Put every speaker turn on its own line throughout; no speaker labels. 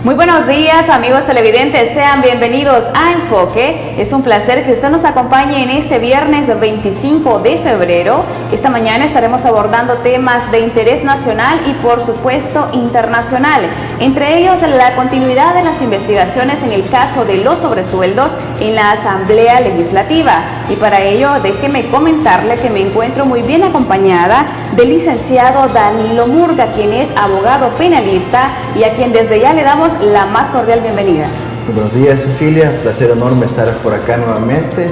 Muy buenos días, amigos televidentes, sean bienvenidos a Enfoque. Es un placer que usted nos acompañe en este viernes 25 de febrero. Esta mañana estaremos abordando temas de interés nacional y por supuesto internacional, entre ellos la continuidad de las investigaciones en el caso de los sobresueldos en la Asamblea Legislativa. Y para ello déjeme comentarle que me encuentro muy bien acompañada del licenciado Danilo Murga, quien es abogado penalista y a quien desde ya le damos la más cordial bienvenida.
Muy buenos días, Cecilia, placer enorme estar por acá nuevamente.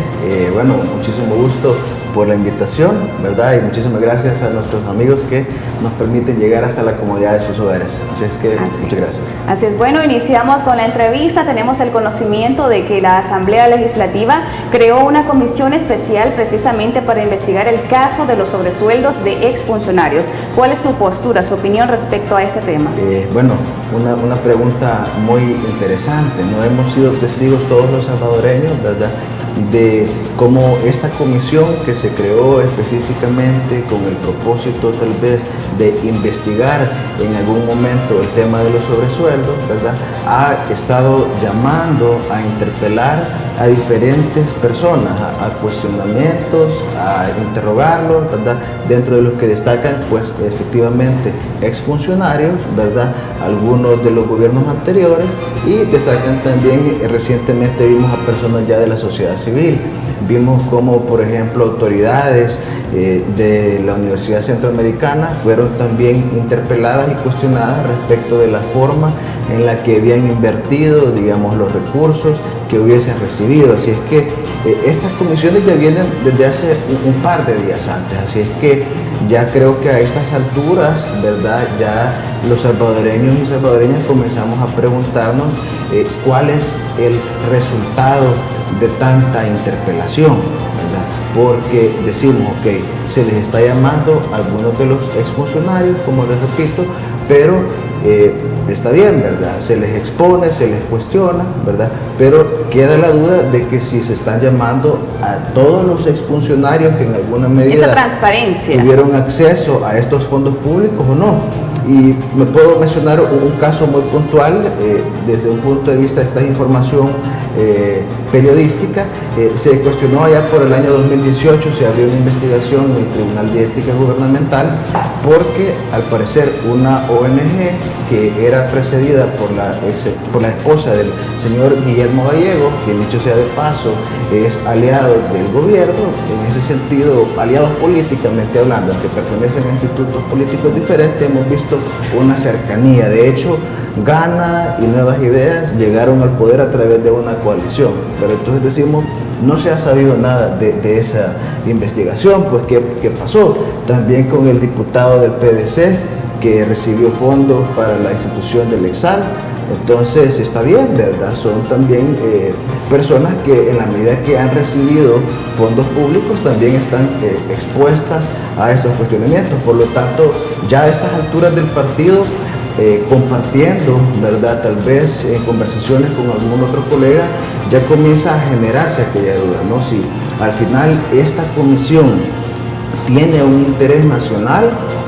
Bueno, muchísimo gusto por la invitación, ¿verdad? Y muchísimas gracias a nuestros amigos que nos permiten llegar hasta la comodidad de sus hogares. Así es que muchas gracias.
Así es, bueno, iniciamos con la entrevista. Tenemos el conocimiento de que la Asamblea Legislativa creó una comisión especial precisamente para investigar el caso de los sobresueldos de exfuncionarios. ¿Cuál es su postura, su opinión respecto a este tema?
Bueno, una pregunta muy interesante. No hemos sido testigos todos los salvadoreños, ¿verdad?, de cómo esta comisión que se creó específicamente con el propósito tal vez de investigar en algún momento el tema de los sobresueldos, ¿verdad?, ha estado llamando a interpelar a diferentes personas, a cuestionamientos, a interrogarlos, ¿verdad?, dentro de los que destacan pues efectivamente exfuncionarios, ¿verdad?, algunos de los gobiernos anteriores, y destacan también recientemente vimos a personas ya de la sociedad civil. Vimos como, por ejemplo, autoridades de la Universidad Centroamericana fueron también interpeladas y cuestionadas respecto de la forma en la que habían invertido, digamos, los recursos que hubiesen recibido. Así es que estas comisiones ya vienen desde hace un par de días antes. Así es que ya creo que a estas alturas, ¿verdad?, ya los salvadoreños y salvadoreñas comenzamos a preguntarnos cuál es el resultado de tanta interpelación, ¿verdad? Porque decimos, ok, se les está llamando a algunos de los exfuncionarios, como les repito, pero está bien, ¿verdad? Se les expone, se les cuestiona, ¿verdad? Pero queda la duda de que si se están llamando a todos los exfuncionarios que en alguna medida
esa transparencia
tuvieron acceso a estos fondos públicos o no. Y me puedo mencionar un caso muy puntual desde un punto de vista de esta información periodística. Se cuestionó allá por el año 2018, se abrió una investigación en el Tribunal de Ética Gubernamental porque al parecer una ONG que era precedida por la esposa del señor Guillermo Gallego, que dicho sea de paso es aliado del gobierno, en ese sentido aliados políticamente hablando, que pertenecen a institutos políticos diferentes, hemos visto una cercanía. De hecho, Gana y Nuevas Ideas llegaron al poder a través de una coalición, pero entonces decimos, no se ha sabido nada de esa investigación. Pues ¿qué pasó? También con el diputado del PDC que recibió fondos para la institución del Exal. Entonces está bien, ¿verdad? Son también personas que en la medida que han recibido fondos públicos también están expuestas a estos cuestionamientos. Por lo tanto, ya a estas alturas del partido, compartiendo, ¿verdad?, tal vez en conversaciones con algún otro colega, ya comienza a generarse aquella duda, ¿no? Si al final esta comisión tiene un interés nacional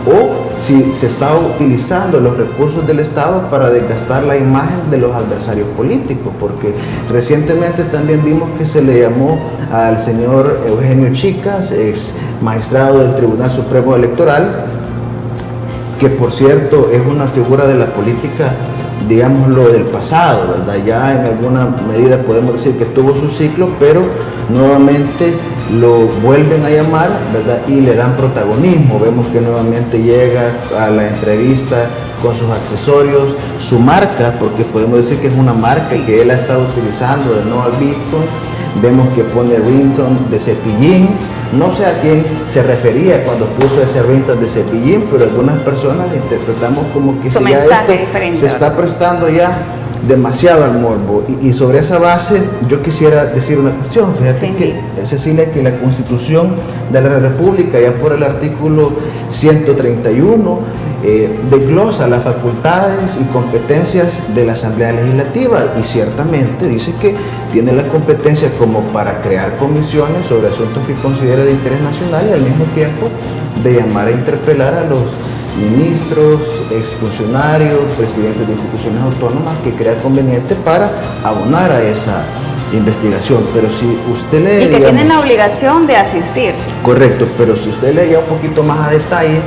o si se está utilizando los recursos del Estado para desgastar la imagen de los adversarios políticos, porque recientemente también vimos que se le llamó al señor Eugenio Chicas, ex magistrado del Tribunal Supremo Electoral, que por cierto es una figura de la política, digámoslo, del pasado, ¿verdad? Ya en alguna medida podemos decir que tuvo su ciclo, pero nuevamente lo vuelven a llamar, ¿verdad?, y le dan protagonismo. Vemos que nuevamente llega a la entrevista con sus accesorios, su marca, porque podemos decir que es una marca que él ha estado utilizando de no al Bitcoin. Vemos que pone ringtone de Cepillín. No sé a quién se refería cuando puso ese ringtone de Cepillín, pero algunas personas interpretamos como que si ya esto se está prestando ya demasiado al morbo. Y sobre esa base yo quisiera decir una cuestión. Fíjate que, Cecilia, que la Constitución de la República, ya por el artículo 131, desglosa las facultades y competencias de la Asamblea Legislativa, y ciertamente dice que tiene la competencia como para crear comisiones sobre asuntos que considere de interés nacional y al mismo tiempo de llamar a interpelar a los ministros, exfuncionarios, presidentes de instituciones autónomas que crea conveniente para abonar a esa investigación. Pero si usted lee...
Y que tienen la obligación de asistir.
Correcto, pero si usted lee ya un poquito más a detalle,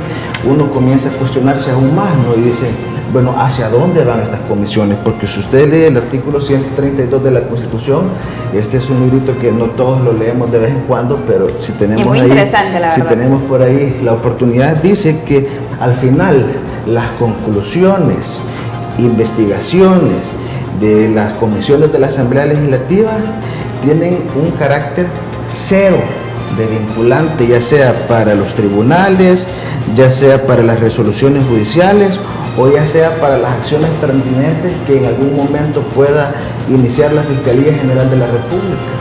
uno comienza a cuestionarse aún más, ¿no? Y dice, bueno, ¿hacia dónde van estas comisiones? Porque si usted lee el artículo 132 de la Constitución, este es un librito que no todos lo leemos de vez en cuando, pero si tenemos,
muy interesante, la
si
verdad.
tenemos por ahí la oportunidad, dice que al final las conclusiones, investigaciones de las comisiones de la Asamblea Legislativa tienen un carácter cero de vinculante, ya sea para los tribunales, ya sea para las resoluciones judiciales o ya sea para las acciones pertinentes que en algún momento pueda iniciar la Fiscalía General de la República.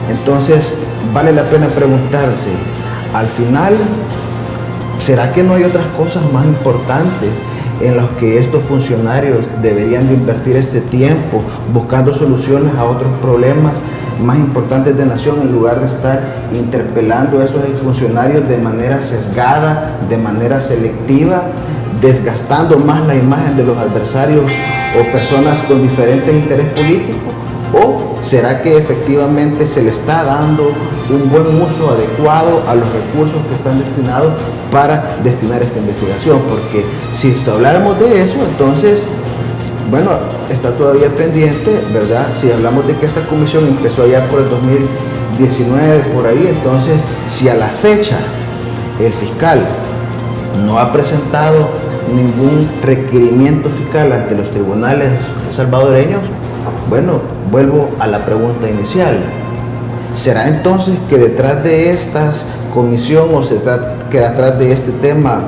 Entonces, vale la pena preguntarse, al final, ¿será que no hay otras cosas más importantes en las que estos funcionarios deberían de invertir este tiempo buscando soluciones a otros problemas más importantes de nación, en lugar de estar interpelando a esos funcionarios de manera sesgada, de manera selectiva, desgastando más la imagen de los adversarios o personas con diferentes intereses políticos? ¿O será que efectivamente se le está dando un buen uso adecuado a los recursos que están destinados para destinar esta investigación? Porque si habláramos de eso, entonces, bueno, está todavía pendiente, ¿verdad? Si hablamos de que esta comisión empezó allá por el 2019, por ahí, entonces, si a la fecha el fiscal no ha presentado ningún requerimiento fiscal ante los tribunales salvadoreños, bueno, vuelvo a la pregunta inicial. ¿Será entonces que detrás de esta comisión o que detrás de este tema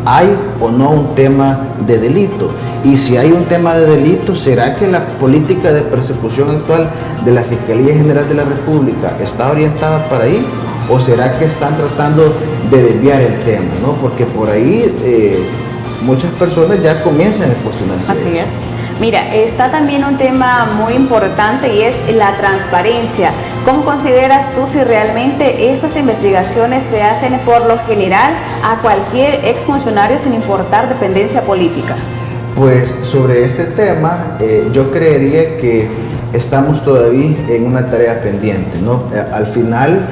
hay o no un tema de delito? Y si hay un tema de delito, ¿será que la política de persecución actual de la Fiscalía General de la República está orientada para ahí? ¿O será que están tratando de desviar el tema, ¿no? Porque por ahí muchas personas ya comienzan a cuestionarse.
Así
eso.
es. Mira, está también un tema muy importante y es la transparencia. ¿Cómo consideras tú si realmente estas investigaciones se hacen por lo general a cualquier exfuncionario sin importar dependencia política?
Pues sobre este tema, yo creería que estamos todavía en una tarea pendiente, ¿no? Al final,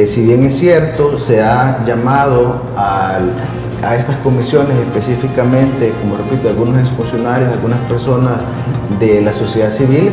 si bien es cierto, se ha llamado a estas comisiones específicamente, como repito, algunos exfuncionarios, algunas personas de la sociedad civil,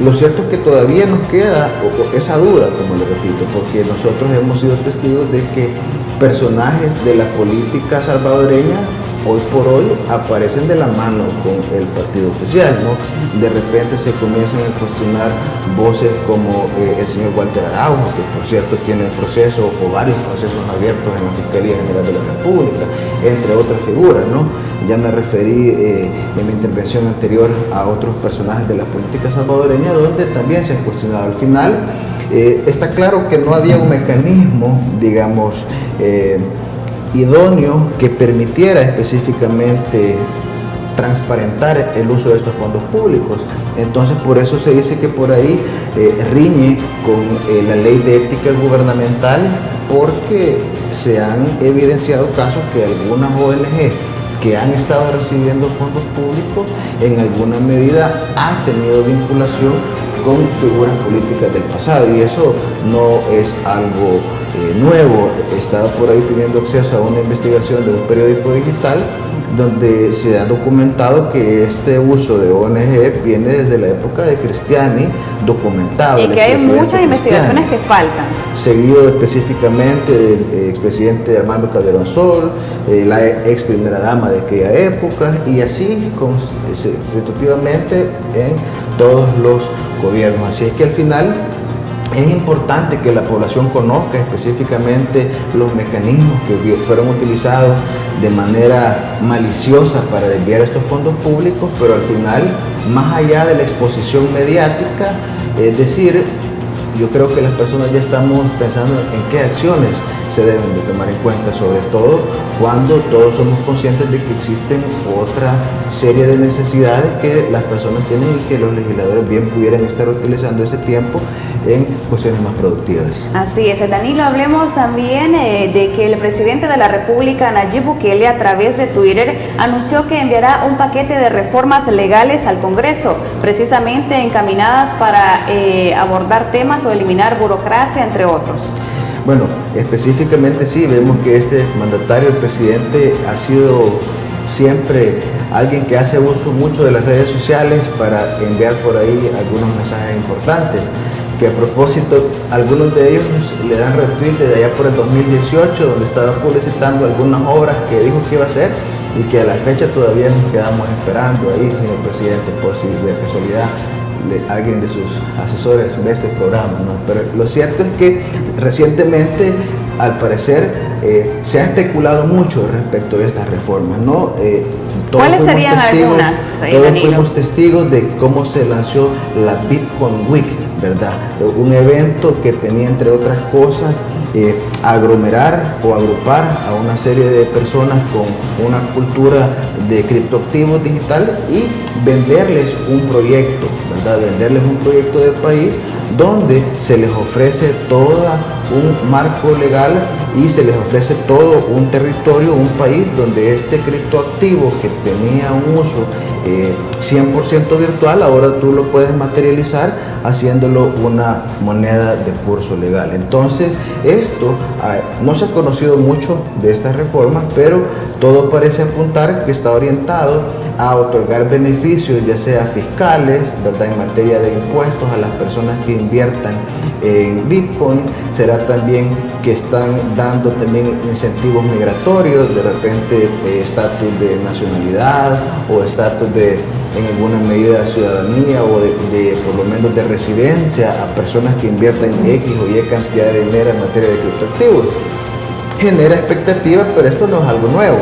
lo cierto es que todavía nos queda esa duda, como le repito, porque nosotros hemos sido testigos de que personajes de la política salvadoreña hoy por hoy aparecen de la mano con el partido oficial, ¿no? De repente se comienzan a cuestionar voces como el señor Walter Araujo, que por cierto tiene proceso o varios procesos abiertos en la Fiscalía General de la República, entre otras figuras, ¿no? Ya me referí en mi intervención anterior a otros personajes de la política salvadoreña donde también se han cuestionado. Al final, está claro que no había un mecanismo, digamos, idóneo que permitiera específicamente transparentar el uso de estos fondos públicos. Entonces, por eso se dice que por ahí riñe con la ley de ética gubernamental, porque se han evidenciado casos que algunas ONG que han estado recibiendo fondos públicos en alguna medida han tenido vinculación con figuras políticas del pasado, y eso no es algo nuevo. Estaba por ahí teniendo acceso a una investigación de un periódico digital donde se ha documentado que este uso de ONG viene desde la época de Cristiani, documentado.
Y que hay muchas investigaciones que faltan.
Seguido específicamente del expresidente Armando Calderón Sol, la ex primera dama de aquella época, y así consecutivamente en todos los gobiernos. Así es que al final es importante que la población conozca específicamente los mecanismos que fueron utilizados de manera maliciosa para desviar estos fondos públicos, pero al final, más allá de la exposición mediática, es decir, yo creo que las personas ya estamos pensando en qué acciones se deben de tomar en cuenta, sobre todo cuando todos somos conscientes de que existen otra serie de necesidades que las personas tienen y que los legisladores bien pudieran estar utilizando ese tiempo en cuestiones más productivas.
Así es, Danilo, hablemos también de que el presidente de la República, Nayib Bukele, a través de Twitter, anunció que enviará un paquete de reformas legales al Congreso, precisamente encaminadas para abordar temas o eliminar burocracia, entre otros.
Bueno, específicamente sí, vemos que este mandatario, el presidente, ha sido siempre alguien que hace uso mucho de las redes sociales para enviar por ahí algunos mensajes importantes, que a propósito, algunos de ellos le dan retweet de allá por el 2018, donde estaba publicitando algunas obras que dijo que iba a hacer y que a la fecha todavía nos quedamos esperando ahí, señor presidente, por si de casualidad alguien de sus asesores ve este programa, ¿no? Pero lo cierto es que recientemente, al parecer, se ha especulado mucho respecto de estas reformas, ¿no?
¿Cuáles serían algunas,
todos fuimos testigos de cómo se lanzó la Bitcoin Week, ¿verdad? Un evento que tenía, entre otras cosas, aglomerar o agrupar a una serie de personas con una cultura de criptoactivos digitales y venderles un proyecto, ¿verdad? Venderles un proyecto de país donde se les ofrece todo un marco legal y se les ofrece todo un territorio, un país donde este criptoactivo que tenía un uso 100% virtual, ahora tú lo puedes materializar haciéndolo una moneda de curso legal. Entonces, esto no se ha conocido mucho de estas reformas, pero todo parece apuntar que está orientado a otorgar beneficios, ya sea fiscales, ¿verdad?, en materia de impuestos a las personas que inviertan en Bitcoin. Será también que están dando también incentivos migratorios, de repente estatus de nacionalidad o estatus de, en alguna medida, de ciudadanía o de por lo menos de residencia a personas que inviertan X o Y cantidad de dinero en materia de criptoactivos. Genera expectativas, pero esto no es algo nuevo.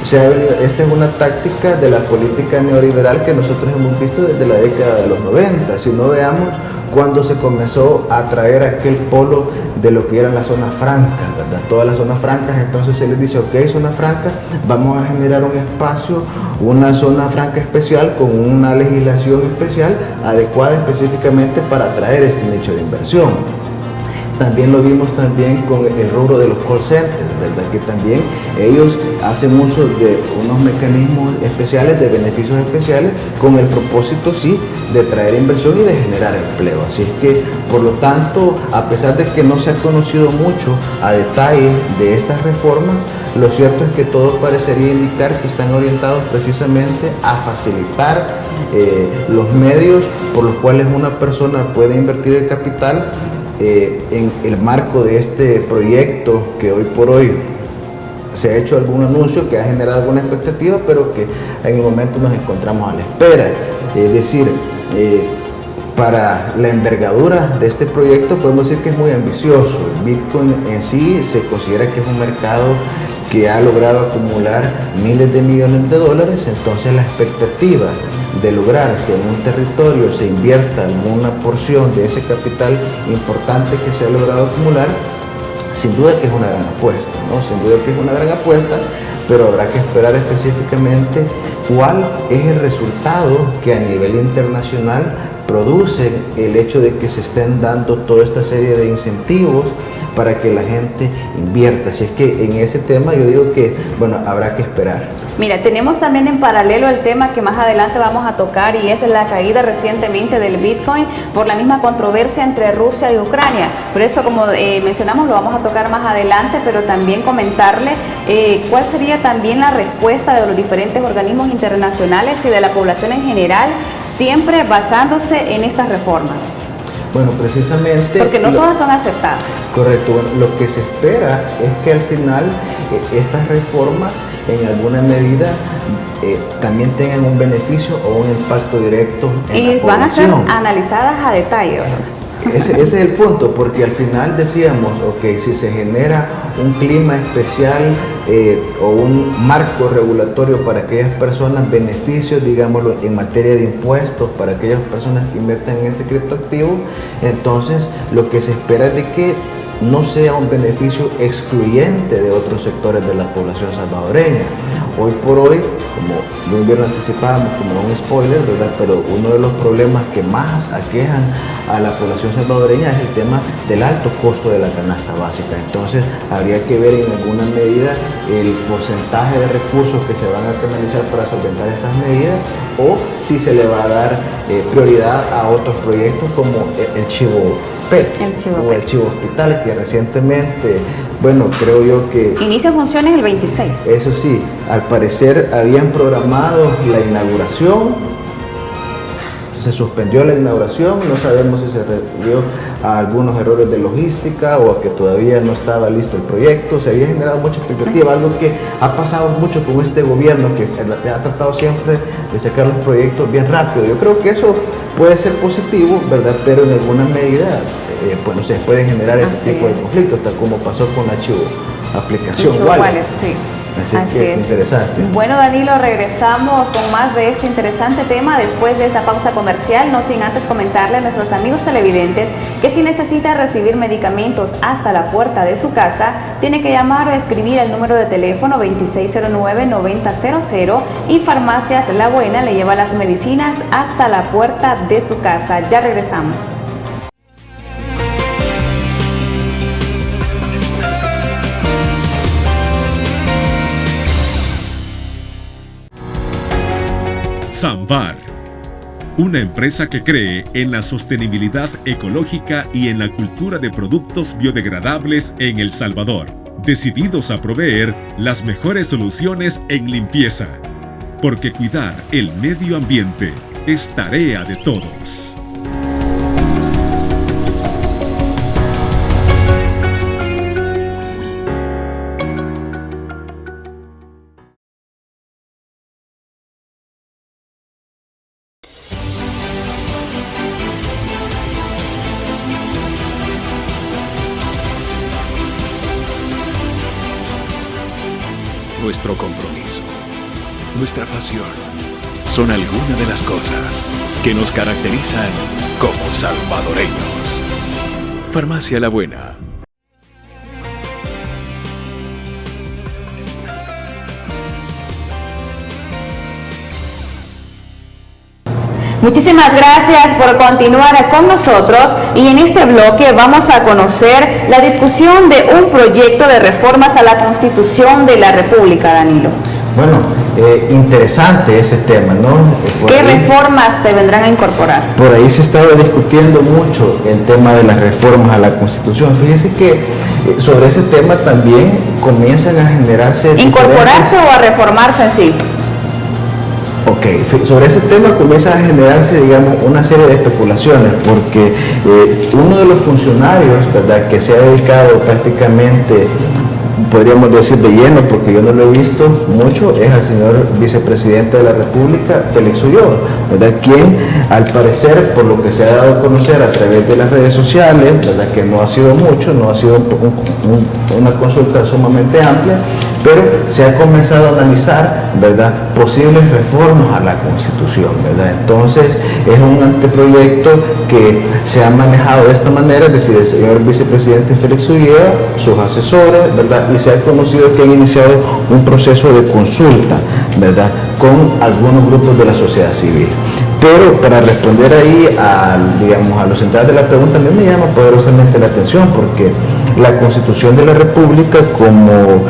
O sea, esta es una táctica de la política neoliberal que nosotros hemos visto desde la década de los 90. Si no, veamos cuando se comenzó a traer aquel polo de lo que eran las zonas francas, ¿verdad? Todas las zonas francas, entonces se les dice, ok, zona franca, vamos a generar un espacio, una zona franca especial con una legislación especial adecuada específicamente para atraer este nicho de inversión. También lo vimos también con el rubro de los call centers, ¿verdad? Que también ellos hacen uso de unos mecanismos especiales, de beneficios especiales, con el propósito, sí, de traer inversión y de generar empleo. Así es que, por lo tanto, a pesar de que no se ha conocido mucho a detalle de estas reformas, lo cierto es que todo parecería indicar que están orientados precisamente a facilitar los medios por los cuales una persona puede invertir el capital en el marco de este proyecto que hoy por hoy se ha hecho algún anuncio que ha generado alguna expectativa, pero que en el momento nos encontramos a la espera. Es decir, para la envergadura de este proyecto podemos decir que es muy ambicioso. El Bitcoin en sí se considera que es un mercado que ha logrado acumular miles de millones de dólares, entonces la expectativa de lograr que en un territorio se invierta alguna porción de ese capital importante que se ha logrado acumular, sin duda que es una gran apuesta, ¿no? Sin duda que es una gran apuesta, pero habrá que esperar específicamente cuál es el resultado que a nivel internacional produce el hecho de que se estén dando toda esta serie de incentivos para que la gente invierta. Así es que en ese tema yo digo que, bueno, habrá que esperar.
Mira, tenemos también en paralelo el tema que más adelante vamos a tocar, y es la caída recientemente del Bitcoin por la misma controversia entre Rusia y Ucrania. Pero esto, como mencionamos, lo vamos a tocar más adelante, pero también comentarle cuál sería también la respuesta de los diferentes organismos internacionales y de la población en general, siempre basándose en estas reformas.
Bueno, precisamente...
Porque no todas son aceptadas.
Correcto. Bueno, lo que se espera es que al final estas reformas en alguna medida también tengan un beneficio o un impacto directo en la población.
Y van a ser analizadas a detalle, ¿verdad?
Ese es el punto, porque al final decíamos, ok, si se genera un clima especial o un marco regulatorio para aquellas personas, beneficios, digámoslo, en materia de impuestos para aquellas personas que invierten en este criptoactivo, entonces lo que se espera es de que no sea un beneficio excluyente de otros sectores de la población salvadoreña. Hoy por hoy, como muy bien lo anticipábamos, como un spoiler, ¿verdad? Pero uno de los problemas que más aquejan a la población salvadoreña es el tema del alto costo de la canasta básica. Entonces, habría que ver en alguna medida el porcentaje de recursos que se van a canalizar para solventar estas medidas, o si se le va a dar prioridad a otros proyectos como el Chivo PET o el Chivo Hospital, que recientemente, bueno, creo yo que
inicia funciones el 26.
Eso sí, al parecer habían programado la inauguración, se suspendió la inauguración, no sabemos si se debió a algunos errores de logística o a que todavía no estaba listo el proyecto. Se había generado mucha expectativa, algo que ha pasado mucho con este gobierno, que ha tratado siempre de sacar los proyectos bien rápido. Yo creo que eso puede ser positivo, ¿verdad? Pero en alguna medida, bueno, se pueden generar este tipo de conflictos, tal como pasó con la Chivo aplicación Wallet.
Sí.
Así que interesante.
Bueno, Danilo, regresamos con más de este interesante tema después de esa pausa comercial, no sin antes comentarle a nuestros amigos televidentes que si necesita recibir medicamentos hasta la puerta de su casa, tiene que llamar o escribir al número de teléfono 2609-9000 y Farmacias La Buena le lleva las medicinas hasta la puerta de su casa. Ya regresamos.
Samvar, una empresa que cree en la sostenibilidad ecológica y en la cultura de productos biodegradables en El Salvador, decididos a proveer las mejores soluciones en limpieza, porque cuidar el medio ambiente es tarea de todos.
Nuestro compromiso, nuestra pasión, son algunas de las cosas que nos caracterizan como salvadoreños. Farmacia La Buena.
Muchísimas gracias por continuar con nosotros y en este bloque vamos a conocer la discusión de un proyecto de reformas a la Constitución de la República, Danilo.
Bueno, interesante ese tema, ¿no?
¿Qué reformas se vendrán a incorporar?
Por ahí se estaba discutiendo mucho el tema de las reformas a la Constitución. Fíjese que sobre ese tema también comienzan a generarse...
¿Incorporarse o a reformarse en sí?
Ok, sobre ese tema comienza a generarse, digamos, una serie de especulaciones, porque uno de los funcionarios, ¿verdad?, que se ha dedicado prácticamente, podríamos decir de lleno, porque yo no lo he visto mucho, es al señor vicepresidente de la República, Félix Ulloa, ¿verdad?, quien al parecer, por lo que se ha dado a conocer a través de las redes sociales, ¿verdad?, que no ha sido mucho, no ha sido una consulta sumamente amplia, pero se ha comenzado a analizar, ¿verdad?, posibles reformas a la Constitución, ¿verdad? Entonces, es un anteproyecto que se ha manejado de esta manera, es decir, el señor vicepresidente Félix Ulloa, sus asesores, ¿verdad?, y se ha conocido que han iniciado un proceso de consulta, ¿verdad?, con algunos grupos de la sociedad civil. Pero para responder ahí a los centrales de la pregunta, a mí me llama poderosamente la atención, porque la Constitución de la República como,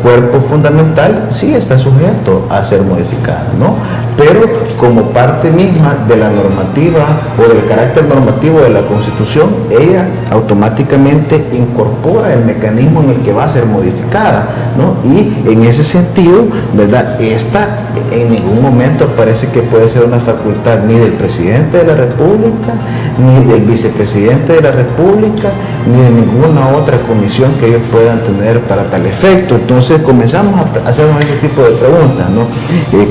cuerpo fundamental sí está sujeto a ser modificada, ¿no? Pero como parte misma de la normativa o del carácter normativo de la Constitución, ella automáticamente incorpora el mecanismo en el que va a ser modificada, ¿no? Y en ese sentido, ¿verdad?, esta en ningún momento parece que puede ser una facultad ni del presidente de la República, ni del vicepresidente de la República, ni de ninguna otra comisión que ellos puedan tener para tal efecto. Entonces comenzamos a hacernos ese tipo de preguntas, ¿no?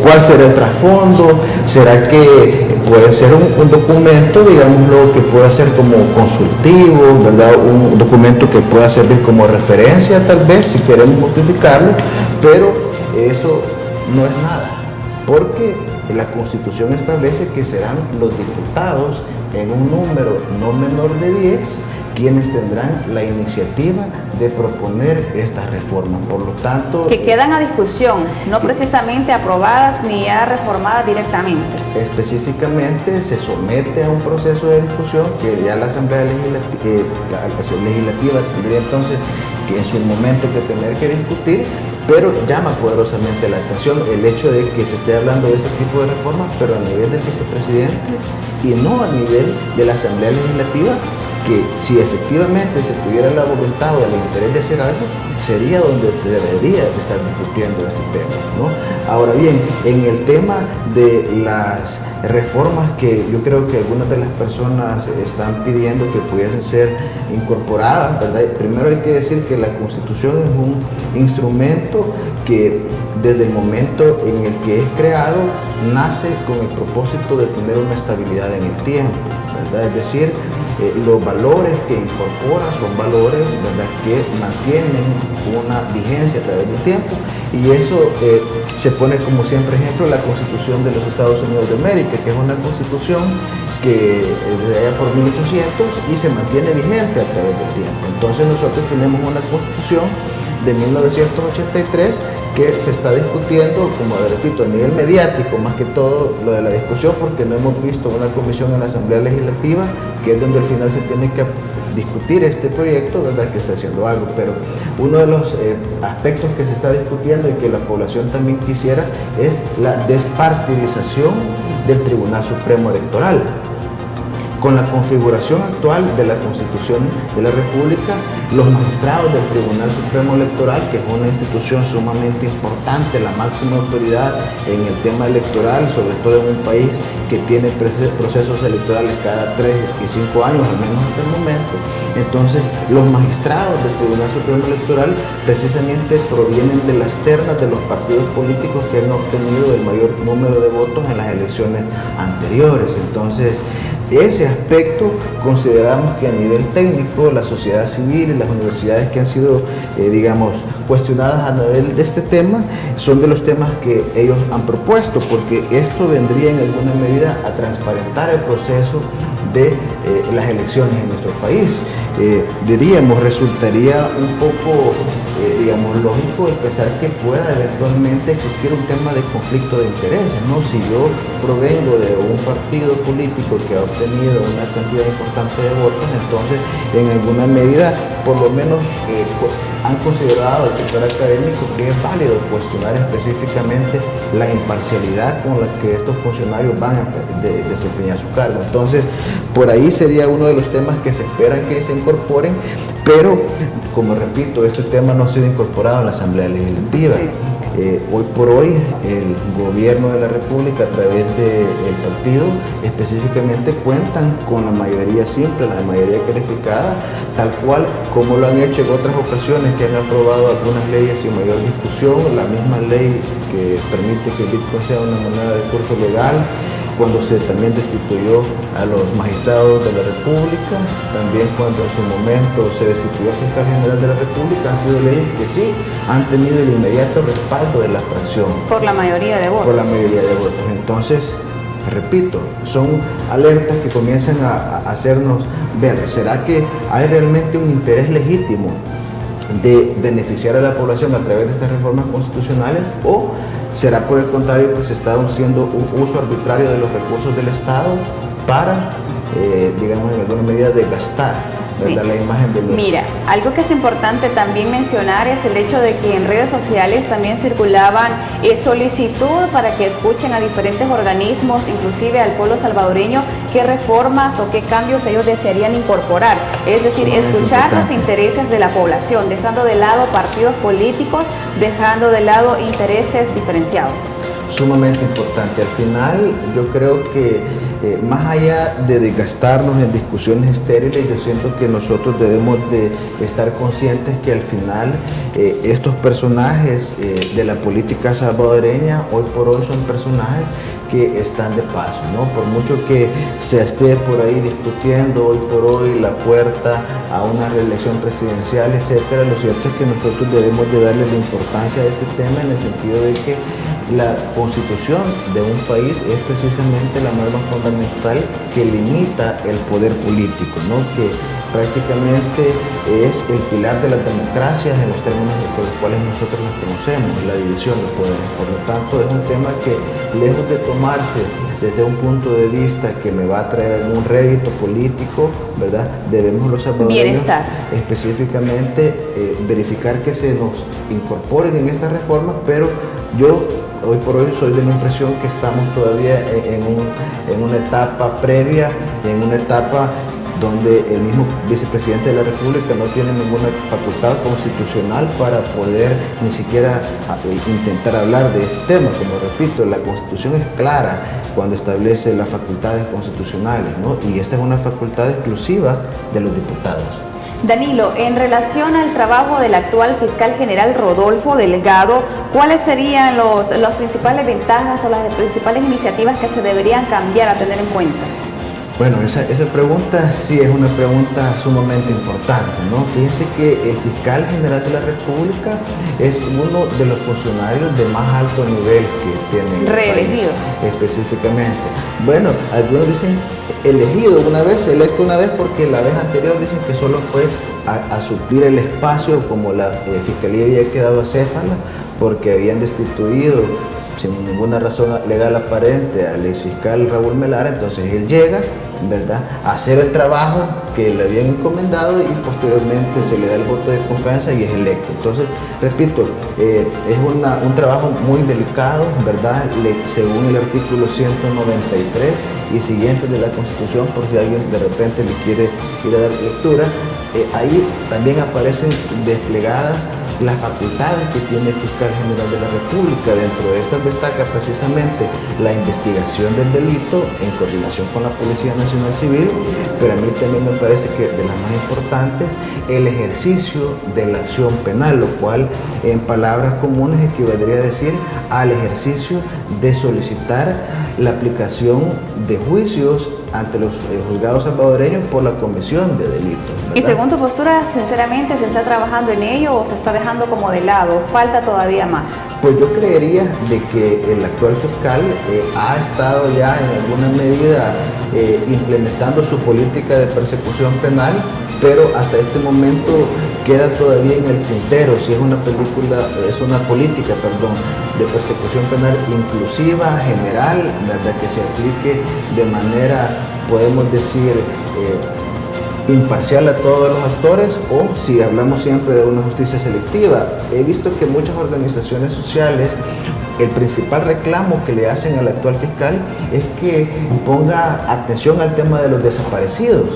¿Cuál será el trasfondo? ¿Será que puede ser un documento, digámoslo, que pueda ser como consultivo, ¿verdad?, un documento que pueda servir como referencia tal vez si queremos justificarlo, pero eso no es nada, porque la Constitución establece que serán los diputados en un número no menor de 10 quienes tendrán la iniciativa de proponer estas reformas. Por lo tanto,
que quedan a discusión, no precisamente aprobadas ni ya reformadas directamente.
Específicamente se somete a un proceso de discusión que ya la Asamblea Legislativa tendría entonces que en su momento que tener que discutir, pero llama poderosamente la atención el hecho de que se esté hablando de este tipo de reformas, pero a nivel del vicepresidente y no a nivel de la Asamblea Legislativa, que si efectivamente se tuviera la voluntad o el interés de hacer algo, sería donde se debería estar discutiendo este tema, ¿no? Ahora bien, en el tema de las reformas que yo creo que algunas de las personas están pidiendo que pudiesen ser incorporadas, ¿verdad? Primero hay que decir que la Constitución es un instrumento que desde el momento en el que es creado nace con el propósito de tener una estabilidad en el tiempo, ¿verdad? Es decir, los valores que incorpora son valores, ¿verdad?, que mantienen una vigencia a través del tiempo, y eso se pone como siempre ejemplo la Constitución de los Estados Unidos de América, que es una constitución que es de allá por 1800 y se mantiene vigente a través del tiempo. Entonces nosotros tenemos una constitución de 1983 que se está discutiendo, como repito, a nivel mediático, más que todo lo de la discusión, porque no hemos visto una comisión en la Asamblea Legislativa, que es donde al final se tiene que discutir este proyecto, ¿verdad?, que está haciendo algo. Pero uno de los aspectos que se está discutiendo y que la población también quisiera es la despartidización del Tribunal Supremo Electoral. Con la configuración actual de la Constitución de la República, los magistrados del Tribunal Supremo Electoral, que es una institución sumamente importante, la máxima autoridad en el tema electoral, sobre todo en un país que tiene procesos electorales cada 3 y 5 años, al menos hasta el momento. Entonces, los magistrados del Tribunal Supremo Electoral precisamente provienen de las ternas de los partidos políticos que han obtenido el mayor número de votos en las elecciones anteriores. Entonces, ese aspecto consideramos que a nivel técnico la sociedad civil y las universidades que han sido, cuestionadas a nivel de este tema, son de los temas que ellos han propuesto, porque esto vendría en alguna medida a transparentar el proceso de las elecciones en nuestro país. Resultaría un poco, lógico el pensar que pueda eventualmente existir un tema de conflicto de intereses, ¿no? Si yo provengo de un partido político que ha obtenido una cantidad importante de votos, entonces en alguna medida, por lo menos, han considerado el sector académico que es válido cuestionar específicamente la imparcialidad con la que estos funcionarios van a desempeñar su cargo. Entonces, por ahí sería uno de los temas que se esperan que se incorporen, pero, como repito, este tema no ha sido incorporado en la Asamblea Legislativa. Sí. Hoy por hoy, el gobierno de la República, a través del partido, específicamente cuentan con la mayoría simple, la mayoría calificada, tal cual como lo han hecho en otras ocasiones, que han aprobado algunas leyes sin mayor discusión, la misma ley que permite que el Bitcoin sea una moneda de curso legal, cuando se también destituyó a los magistrados de la República, también cuando en su momento se destituyó al fiscal general de la República, han sido leyes que sí han tenido el inmediato respaldo de la fracción.
Por la mayoría de votos.
Por la mayoría de votos. Entonces, repito, son alertas que comienzan a hacernos ver, ¿será que hay realmente un interés legítimo de beneficiar a la población a través de estas reformas constitucionales, o será por el contrario que se está haciendo un uso arbitrario de los recursos del Estado para, en alguna medida, desgastar,
sí,
la imagen de los...
Mira, algo que es importante también mencionar es el hecho de que en redes sociales también circulaban solicitud para que escuchen a diferentes organismos, inclusive al pueblo salvadoreño, qué reformas o qué cambios ellos desearían incorporar. Es decir, escuchar los intereses de la población, dejando de lado partidos políticos, dejando de lado intereses diferenciados.
Sumamente importante. Al final, yo creo que más allá de desgastarnos en discusiones estériles, yo siento que nosotros debemos de estar conscientes que al final estos personajes de la política salvadoreña hoy por hoy son personajes que están de paso, ¿no? Por mucho que se esté por ahí discutiendo hoy por hoy la puerta a una reelección presidencial, etcétera, lo cierto es que nosotros debemos de darle la importancia a este tema en el sentido de que La constitución de un país es precisamente la norma fundamental que limita el poder político, ¿no? Que prácticamente es el pilar de las democracias en los términos por los cuales nosotros las conocemos, la división de poderes. Por lo tanto, es un tema que, lejos de tomarse desde un punto de vista que me va a traer algún rédito político, ¿verdad? Debemos los salvadoreños específicamente verificar que se nos incorporen en esta reforma, pero yo hoy por hoy soy de la impresión que estamos todavía en una etapa previa, en una etapa donde el mismo vicepresidente de la República no tiene ninguna facultad constitucional para poder ni siquiera intentar hablar de este tema. Como repito, la Constitución es clara cuando establece las facultades constitucionales, ¿no? Y esta es una facultad exclusiva de los diputados.
Danilo, en relación al trabajo del actual fiscal general Rodolfo Delgado, ¿cuáles serían las principales ventajas o las principales iniciativas que se deberían cambiar a tener en cuenta?
Bueno, esa pregunta sí es una pregunta sumamente importante, ¿no? Fíjense que el fiscal general de la República es uno de los funcionarios de más alto nivel que tiene el
reelegido
país, específicamente. Bueno, algunos dicen elegido una vez, electo una vez, porque la vez anterior dicen que solo fue a suplir el espacio, como la fiscalía había quedado acéfala porque habían destituido sin ninguna razón legal aparente al exfiscal Raúl Melara. Entonces él llega, ¿verdad?, a hacer el trabajo que le habían encomendado y posteriormente se le da el voto de confianza y es electo. Entonces, repito, es un trabajo muy delicado, ¿verdad?, según el artículo 193 y siguientes de la Constitución, por si alguien de repente le quiere ir a dar lectura, ahí también aparecen desplegadas las facultades que tiene el fiscal general de la República. Dentro de estas destaca precisamente la investigación del delito en coordinación con la Policía Nacional Civil, pero a mí también me parece que de las más importantes, el ejercicio de la acción penal, lo cual en palabras comunes equivaldría a decir al ejercicio de solicitar la aplicación de juicios ante los juzgados salvadoreños por la comisión de delitos, ¿verdad?
Y según tu postura, sinceramente, ¿se está trabajando en ello o se está dejando como de lado? ¿Falta todavía más?
Pues yo creería de que el actual fiscal ha estado ya en alguna medida implementando su política de persecución penal, pero hasta este momento queda todavía en el tintero si es una política de persecución penal inclusiva, general, ¿verdad?, que se aplique de manera, podemos decir, imparcial a todos los actores, o si hablamos siempre de una justicia selectiva. He visto que muchas organizaciones sociales, el principal reclamo que le hacen al actual fiscal es que ponga atención al tema de los desaparecidos,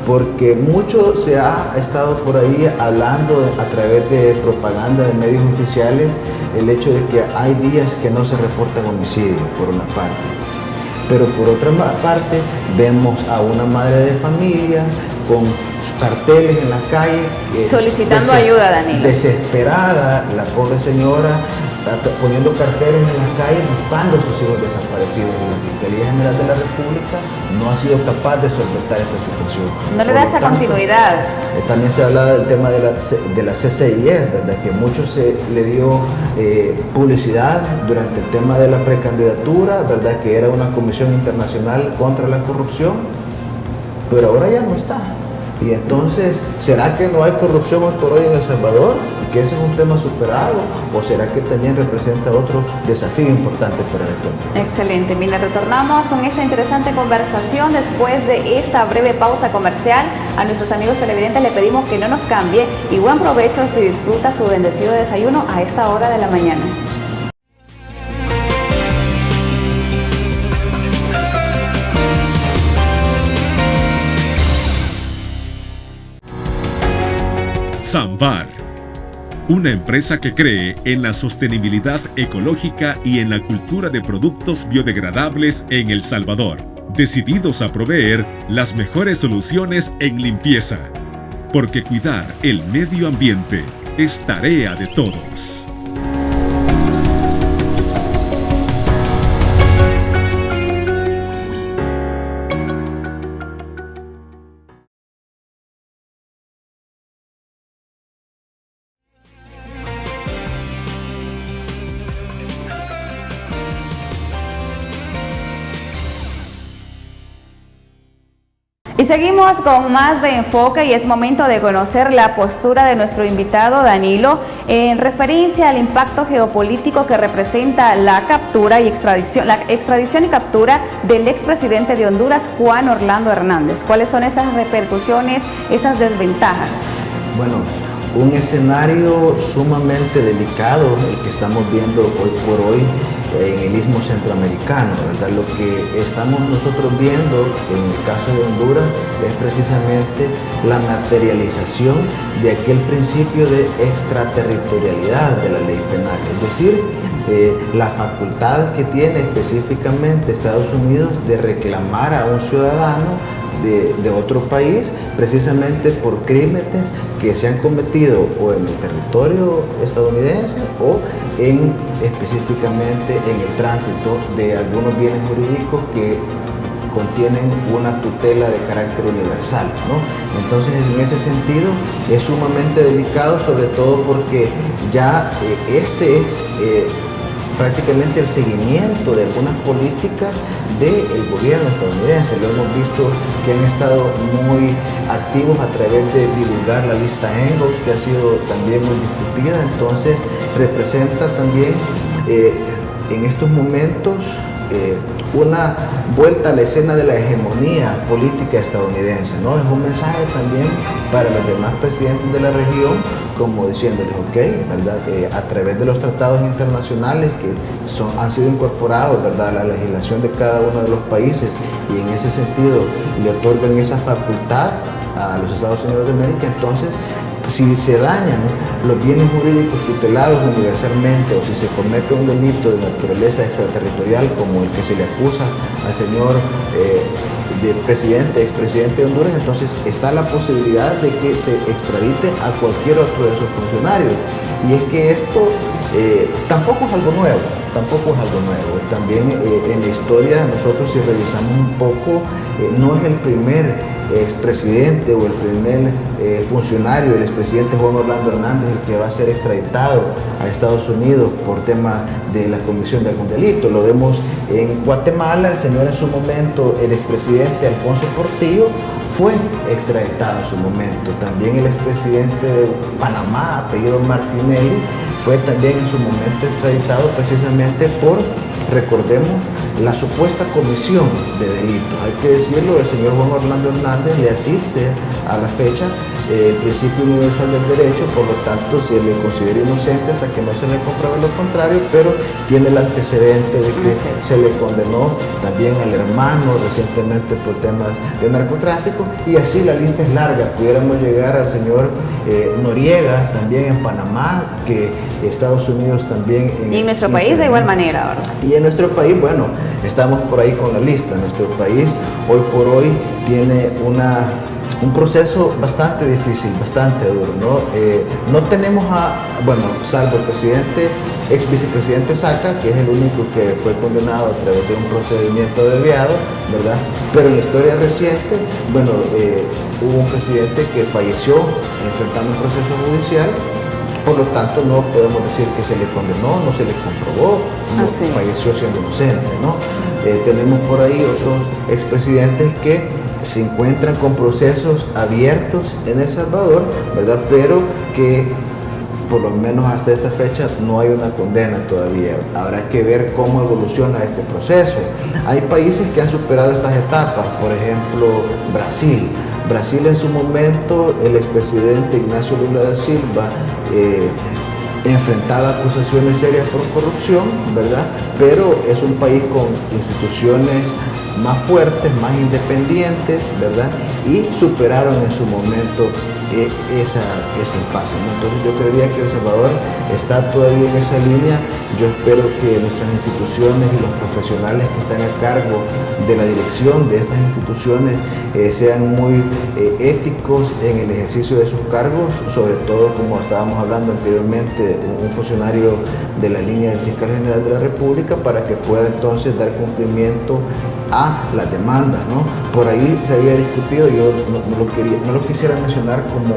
porque mucho se ha estado por ahí hablando a través de propaganda de medios oficiales el hecho de que hay días que no se reportan homicidios, por una parte. Pero por otra parte, vemos a una madre de familia con carteles en la calle.
Solicitando ayuda, Danilo.
Desesperada, la pobre señora, poniendo carteles en la calle buscando a sus hijos desaparecidos. Y la Fiscalía General de la República no ha sido capaz de solventar esta situación.
No le da esa continuidad.
También se habla del tema de la CCIE, ¿verdad?, que mucho se le dio publicidad durante el tema de la precandidatura, ¿verdad?, que era una comisión internacional contra la corrupción, pero ahora ya no está. Y entonces, ¿será que no hay corrupción hoy por hoy en El Salvador? ¿Y que ese es un tema superado? ¿O será que también representa otro desafío importante para el actual?
Excelente. Mira, retornamos con esta interesante conversación después de esta breve pausa comercial. A nuestros amigos televidentes le pedimos que no nos cambie y buen provecho si disfruta su bendecido desayuno a esta hora de la mañana.
Samvar, una empresa que cree en la sostenibilidad ecológica y en la cultura de productos biodegradables en El Salvador, decididos a proveer las mejores soluciones en limpieza, porque cuidar el medio ambiente es tarea de todos.
seguimos con más de enfoque y es momento de conocer la postura de nuestro invitado Danilo en referencia al impacto geopolítico que representa la captura y la extradición y captura del expresidente de Honduras, Juan Orlando Hernández. ¿Cuáles son esas repercusiones, esas desventajas?
Bueno, un escenario sumamente delicado el que estamos viendo hoy por hoy en el Istmo Centroamericano, ¿verdad? Lo que estamos nosotros viendo en el caso de Honduras es precisamente la materialización de aquel principio de extraterritorialidad de la ley penal, es decir, la facultad que tiene específicamente Estados Unidos de reclamar a un ciudadano de otro país precisamente por crímenes que se han cometido o en el territorio estadounidense o específicamente en el tránsito de algunos bienes jurídicos que contienen una tutela de carácter universal, ¿no? Entonces, en ese sentido es sumamente delicado, sobre todo porque ya este es prácticamente el seguimiento de algunas políticas del gobierno estadounidense. Lo hemos visto que han estado muy activos a través de divulgar la lista Engels, que ha sido también muy discutida. Entonces representa también en estos momentos una vuelta a la escena de la hegemonía política estadounidense, ¿no? Es un mensaje también para los demás presidentes de la región, como diciéndoles, ok, ¿verdad? A través de los tratados internacionales que han sido incorporados, ¿verdad?, a la legislación de cada uno de los países, y en ese sentido le otorgan esa facultad a los Estados Unidos de América. Entonces, si se dañan los bienes jurídicos tutelados universalmente o si se comete un delito de naturaleza extraterritorial como el que se le acusa al señor expresidente de Honduras, entonces está la posibilidad de que se extradite a cualquier otro de sus funcionarios. Y es que esto tampoco es algo nuevo. También en la historia, nosotros si revisamos un poco, no es el primer expresidente o el primer funcionario, el expresidente Juan Orlando Hernández, el que va a ser extraditado a Estados Unidos por tema de la comisión de algún delito. Lo vemos en Guatemala, el señor en su momento, el expresidente Alfonso Portillo, fue extraditado en su momento. También el expresidente de Panamá, apellido Martinelli, fue también en su momento extraditado precisamente por, recordemos, la supuesta comisión de delitos. Hay que decirlo, el señor Juan Orlando Hernández le asiste a la fecha el principio universal del derecho, por lo tanto se le considera inocente hasta que no se le compruebe lo contrario, pero tiene el antecedente de que se le condenó también al hermano recientemente por temas de narcotráfico, y así la lista es larga. Pudiéramos llegar al señor Noriega, también en Panamá, que Estados Unidos también...
Y en nuestro país de igual manera, ¿verdad?
Y en nuestro país, bueno, estamos por ahí con la lista. Nuestro país hoy por hoy tiene un proceso bastante difícil, bastante duro, ¿no? No tenemos salvo el ex vicepresidente Saca, que es el único que fue condenado a través de un procedimiento abreviado, ¿verdad? Pero en la historia reciente, hubo un presidente que falleció enfrentando un proceso judicial. Por lo tanto, no podemos decir que se le condenó, no se le comprobó, falleció siendo inocente, ¿no? Tenemos por ahí otros expresidentes que se encuentran con procesos abiertos en El Salvador, ¿verdad? Pero que por lo menos hasta esta fecha no hay una condena todavía. Habrá que ver cómo evoluciona este proceso. Hay países que han superado estas etapas, por ejemplo, Brasil. Brasil en su momento, el expresidente Ignacio Lula da Silva enfrentaba acusaciones serias por corrupción, ¿verdad? Pero es un país con instituciones más fuertes, más independientes, ¿verdad? Y superaron en su momento ese impasse, ¿no? Entonces yo creería que El Salvador está todavía en esa línea. Yo espero que nuestras instituciones y los profesionales que están a cargo de la dirección de estas instituciones sean muy éticos en el ejercicio de sus cargos, sobre todo, como estábamos hablando anteriormente, un funcionario de la línea del Fiscal General de la República, para que pueda entonces dar cumplimiento a las demandas, ¿no? Por ahí se había discutido, yo no lo quisiera mencionar como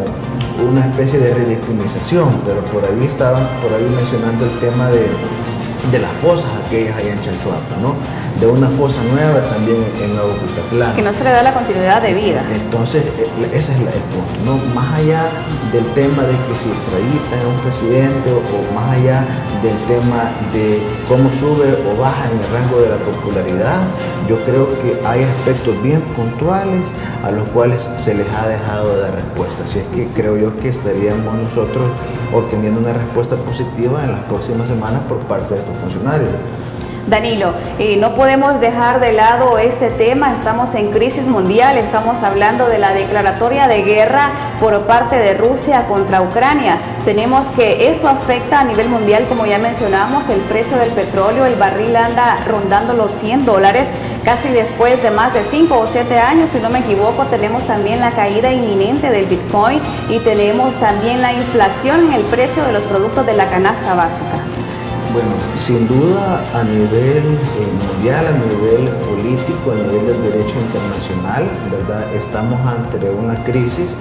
una especie de revictimización, pero por ahí estaban mencionando el tema de las fosas que es allá en Chalchuapa, ¿no? De una fosa nueva también en Nuevo Cuscatlán.
Que no se le da la continuidad de vida.
Entonces, ese es el punto, ¿no? Más allá del tema de que si extraditan a un presidente o más allá del tema de cómo sube o baja en el rango de la popularidad, yo creo que hay aspectos bien puntuales a los cuales se les ha dejado de dar respuesta. Así es que creo yo que estaríamos nosotros obteniendo una respuesta positiva en las próximas semanas por parte de estos funcionarios.
Danilo, no podemos dejar de lado este tema, estamos en crisis mundial, estamos hablando de la declaratoria de guerra por parte de Rusia contra Ucrania. Tenemos que esto afecta a nivel mundial, como ya mencionamos, el precio del petróleo, el barril anda rondando los $100, casi después de más de 5 o 7 años, si no me equivoco. Tenemos también la caída inminente del Bitcoin y tenemos también la inflación en el precio de los productos de la canasta básica.
Bueno, sin duda a nivel mundial, a nivel político, a nivel del derecho internacional, ¿verdad? Estamos ante una crisis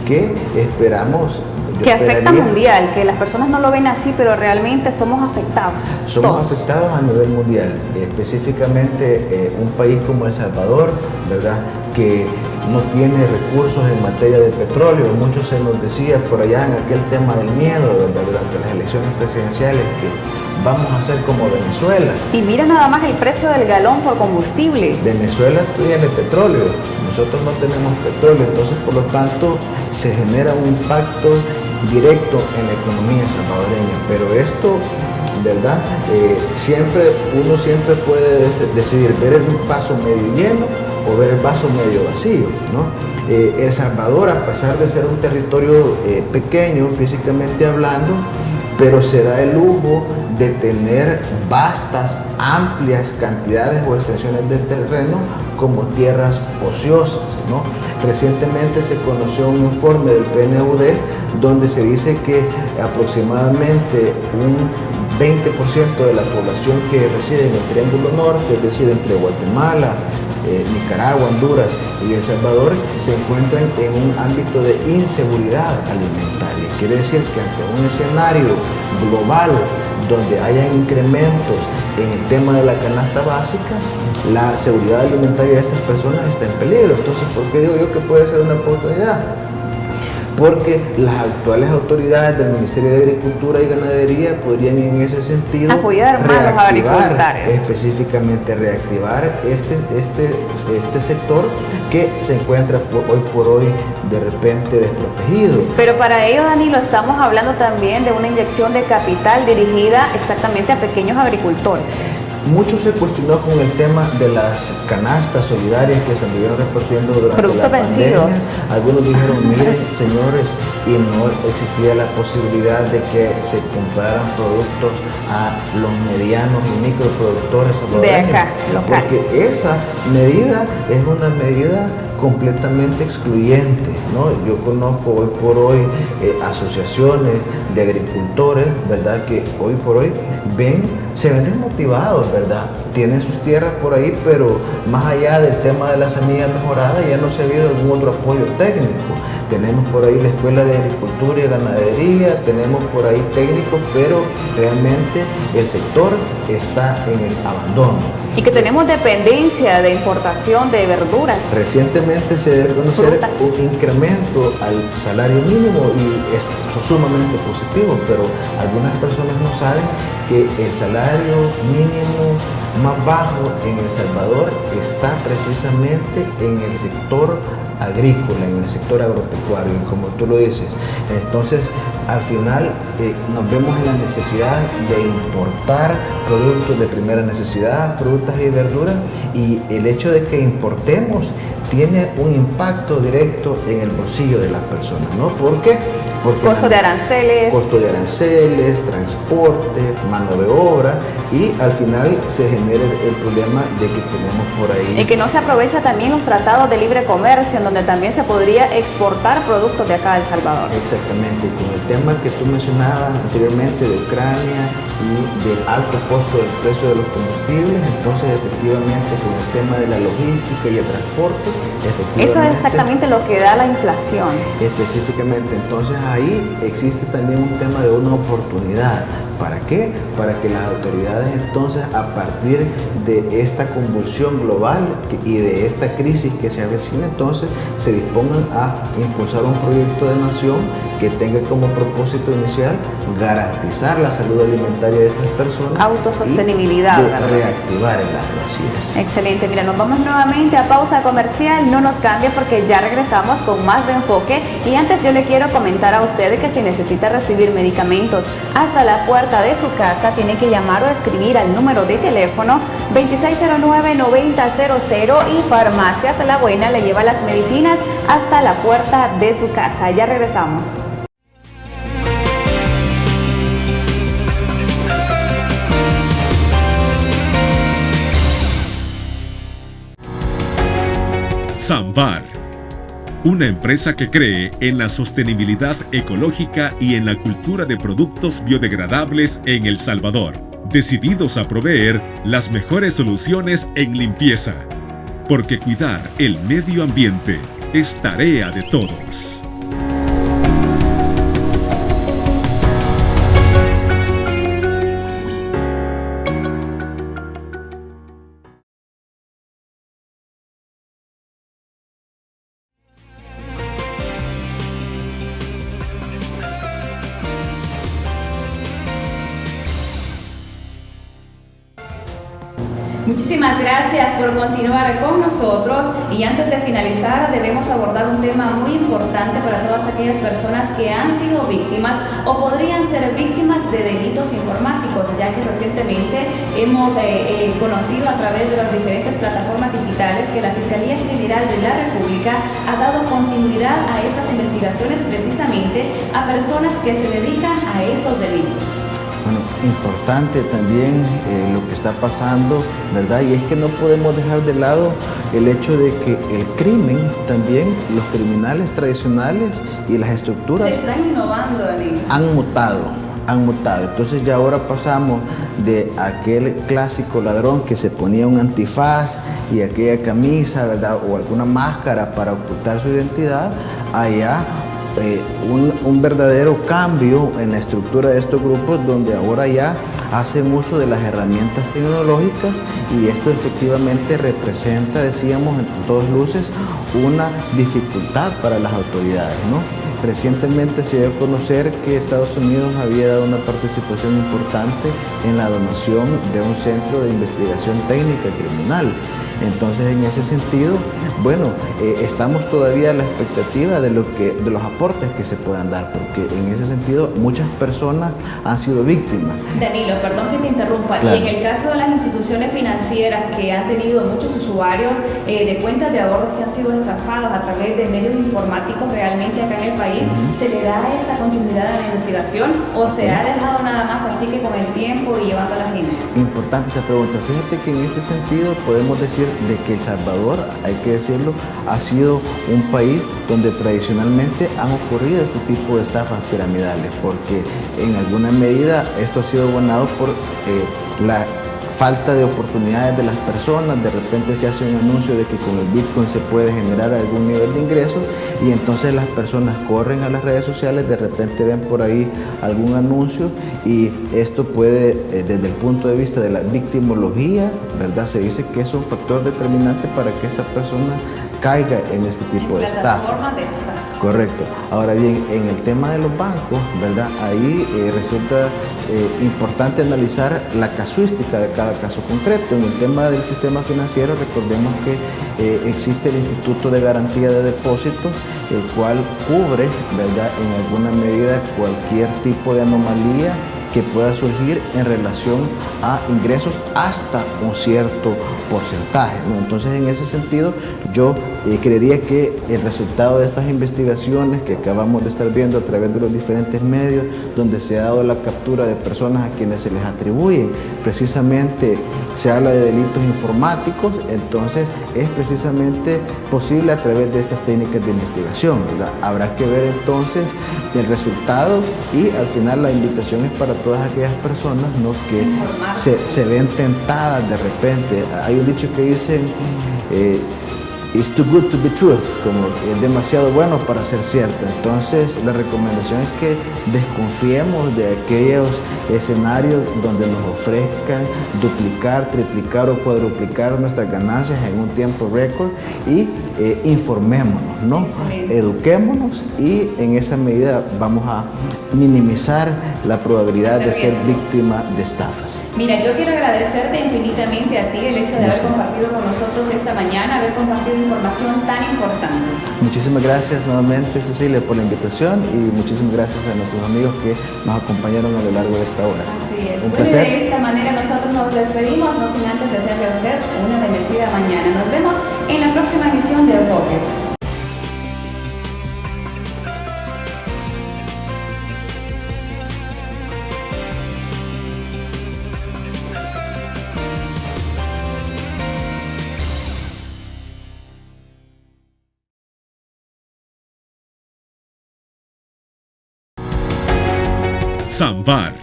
que esperamos...
Que afecta mundial, que las personas no lo ven así, pero realmente somos afectados.
Somos
todos
afectados a nivel mundial, específicamente un país como El Salvador, ¿verdad? Que no tiene recursos en materia de petróleo. Mucho se nos decía por allá en aquel tema del miedo, ¿verdad? Durante las elecciones presidenciales, que vamos a ser como Venezuela.
Y mira nada más el precio del galón por combustible.
Venezuela tiene petróleo, nosotros no tenemos petróleo, entonces por lo tanto se genera un impacto directo en la economía salvadoreña. Pero esto, ¿verdad? Uno siempre puede decidir ver el vaso medio lleno o ver el vaso medio vacío, ¿no? El Salvador, a pesar de ser un territorio pequeño físicamente hablando, pero se da el lujo de tener vastas, amplias cantidades o extensiones de terreno como tierras ociosas, ¿no? Recientemente se conoció un informe del PNUD donde se dice que aproximadamente un 20% de la población que reside en el Triángulo Norte, es decir, entre Guatemala, Nicaragua, Honduras y El Salvador, se encuentran en un ámbito de inseguridad alimentaria. Quiere decir que ante un escenario global donde hayan incrementos en el tema de la canasta básica, la seguridad alimentaria de estas personas está en peligro. Entonces, ¿por qué digo yo que puede ser una oportunidad? Porque las actuales autoridades del Ministerio de Agricultura y Ganadería podrían en ese sentido
apoyar más a los agricultores,
específicamente reactivar este sector que se encuentra hoy por hoy de repente desprotegido.
Pero para ello, Danilo, estamos hablando también de una inyección de capital dirigida exactamente a pequeños agricultores.
Mucho se cuestionó con el tema de las canastas solidarias que se anduvieron repartiendo durante la pandemia. Algunos dijeron, miren, señores, y no existía la posibilidad de que se compraran productos a los medianos y microproductores salvadoreños.
De acá, locales.
Porque esa medida es una medida completamente excluyente, ¿no? Yo conozco hoy por hoy asociaciones de agricultores, ¿verdad? Que hoy por hoy se ven desmotivados, ¿verdad? Tienen sus tierras por ahí, pero más allá del tema de la semilla mejorada ya no se ha habido algún otro apoyo técnico. Tenemos por ahí la Escuela de Agricultura y Ganadería, tenemos por ahí técnicos, pero realmente el sector está en el abandono.
Y que tenemos dependencia de importación de verduras.
Recientemente se debe conocer un incremento al salario mínimo y es sumamente positivo, pero algunas personas no saben que el salario mínimo más bajo en El Salvador está precisamente en el sector agrícola, en el sector agropecuario, como tú lo dices. Entonces, al final nos vemos en la necesidad de importar productos de primera necesidad, frutas y verduras, y el hecho de que importemos tiene un impacto directo en el bolsillo de las personas, ¿no? ¿Por qué? Porque
costo de aranceles,
transporte, mano de obra, y al final se genera el problema de que tenemos por ahí...
Y que no se aprovecha también los tratados de libre comercio, en donde también se podría exportar productos de acá de El Salvador.
Exactamente, con el tema que tú mencionabas anteriormente de Ucrania y del alto costo del precio de los combustibles, entonces efectivamente con el tema de la logística y el transporte, Efectivamente.
Eso es exactamente lo que da la inflación.
Específicamente, entonces ahí existe también un tema de una oportunidad. ¿Para qué? Para que las autoridades entonces, a partir de esta convulsión global y de esta crisis que se avecina, entonces se dispongan a impulsar un proyecto de nación que tenga como propósito inicial garantizar la salud alimentaria de estas personas.
Autosostenibilidad,
y de
¿verdad?
reactivar el agro, así es.
Excelente, mira, nos vamos nuevamente a pausa comercial, no nos cambie porque ya regresamos con más de enfoque y antes yo le quiero comentar a usted que si necesita recibir medicamentos hasta la puerta de su casa, tiene que llamar o escribir al número de teléfono 2609-9000 y Farmacias La Buena le lleva las medicinas hasta la puerta de su casa. Ya regresamos.
Samvar, una empresa que cree en la sostenibilidad ecológica y en la cultura de productos biodegradables en El Salvador, decididos a proveer las mejores soluciones en limpieza, porque cuidar el medio ambiente es tarea de todos.
Muchísimas gracias por continuar con nosotros y antes de finalizar debemos abordar un tema muy importante para todas aquellas personas que han sido víctimas o podrían ser víctimas de delitos informáticos, ya que recientemente hemos conocido a través de las diferentes plataformas digitales que la Fiscalía General de la República ha dado continuidad a estas investigaciones precisamente a personas que se dedican a estos delitos.
Bueno, importante también lo que está pasando, ¿verdad? Y es que no podemos dejar de lado el hecho de que el crimen, también los criminales tradicionales y las estructuras
se están innovando, Dani.
han mutado. Entonces ya ahora pasamos de aquel clásico ladrón que se ponía un antifaz y aquella camisa, ¿verdad? O alguna máscara para ocultar su identidad, allá un verdadero cambio en la estructura de estos grupos donde ahora ya hacen uso de las herramientas tecnológicas y esto efectivamente representa, decíamos en todas luces, una dificultad para las autoridades, ¿no? Recientemente se dio a conocer que Estados Unidos había dado una participación importante en la donación de un centro de investigación técnica criminal. Entonces, en ese sentido, bueno, estamos todavía a la expectativa de los aportes que se puedan dar, porque en ese sentido muchas personas han sido víctimas.
Danilo, perdón que te interrumpa.
Claro.
Y en el caso de las instituciones financieras que han tenido muchos usuarios de cuentas de ahorros que han sido estafados a través de medios informáticos realmente acá en el país, ¿se le da esa continuidad a la investigación o se ha dejado nada más así que con el tiempo y llevando a la gente?
Importante esa pregunta. Fíjate que en este sentido podemos decir de que El Salvador, hay que decirlo, ha sido un país donde tradicionalmente han ocurrido este tipo de estafas piramidales, porque en alguna medida esto ha sido abonado por la falta de oportunidades de las personas. De repente se hace un anuncio de que con el Bitcoin se puede generar algún nivel de ingresos y entonces las personas corren a las redes sociales, de repente ven por ahí algún anuncio y esto puede, desde el punto de vista de la victimología, ¿verdad? Se dice que es un factor determinante para que esta persona caiga en este tipo de estafa. Correcto. Ahora bien, en el tema de los bancos, ¿verdad? Ahí resulta importante analizar la casuística de cada caso concreto. En el tema del sistema financiero, recordemos que existe el Instituto de Garantía de Depósitos, el cual cubre, ¿verdad?, en alguna medida cualquier tipo de anomalía que pueda surgir en relación a ingresos hasta un cierto porcentaje, ¿no? Entonces, en ese sentido, yo creería que el resultado de estas investigaciones que acabamos de estar viendo a través de los diferentes medios, donde se ha dado la captura de personas a quienes se les atribuye, precisamente se habla de delitos informáticos, entonces es precisamente posible a través de estas técnicas de investigación, ¿verdad? Habrá que ver entonces el resultado y al final la invitación es para todas aquellas personas, ¿no?, que se ven tentadas de repente. Hay un dicho que dice it's too good to be truth, como es demasiado bueno para ser cierto. Entonces la recomendación es que desconfiemos de aquellos escenarios donde nos ofrezcan duplicar, triplicar o cuadruplicar nuestras ganancias en un tiempo récord, y informémonos, ¿no? Eduquémonos, y en esa medida vamos a minimizar la probabilidad de ser víctima de estafas.
Mira, yo quiero agradecerte infinitamente a ti el hecho de haber compartido con nosotros esta mañana, haber compartido información tan importante.
Muchísimas gracias nuevamente, Cecilia, por la invitación, y muchísimas gracias a nuestros amigos que nos acompañaron a lo largo de esta hora.
Así es.
Un
Bueno,
placer.
de esta manera nosotros nos despedimos, no sin antes desearle a usted una bendecida mañana. Nos vemos en la próxima emisión de Enfoque.
Samvar,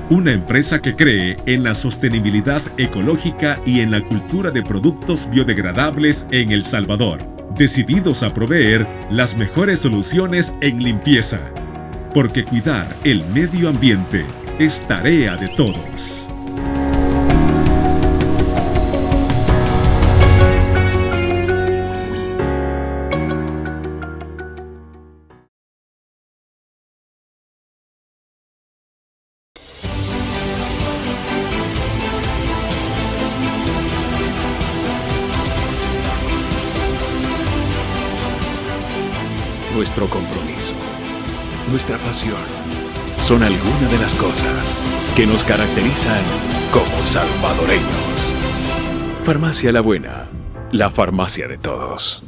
una empresa que cree en la sostenibilidad ecológica y en la cultura de productos biodegradables en El Salvador, decididos a proveer las mejores soluciones en limpieza, porque cuidar el medio ambiente es tarea de todos.
Nuestro compromiso, nuestra pasión, son algunas de las cosas que nos caracterizan como salvadoreños. Farmacia La Buena, la farmacia de todos.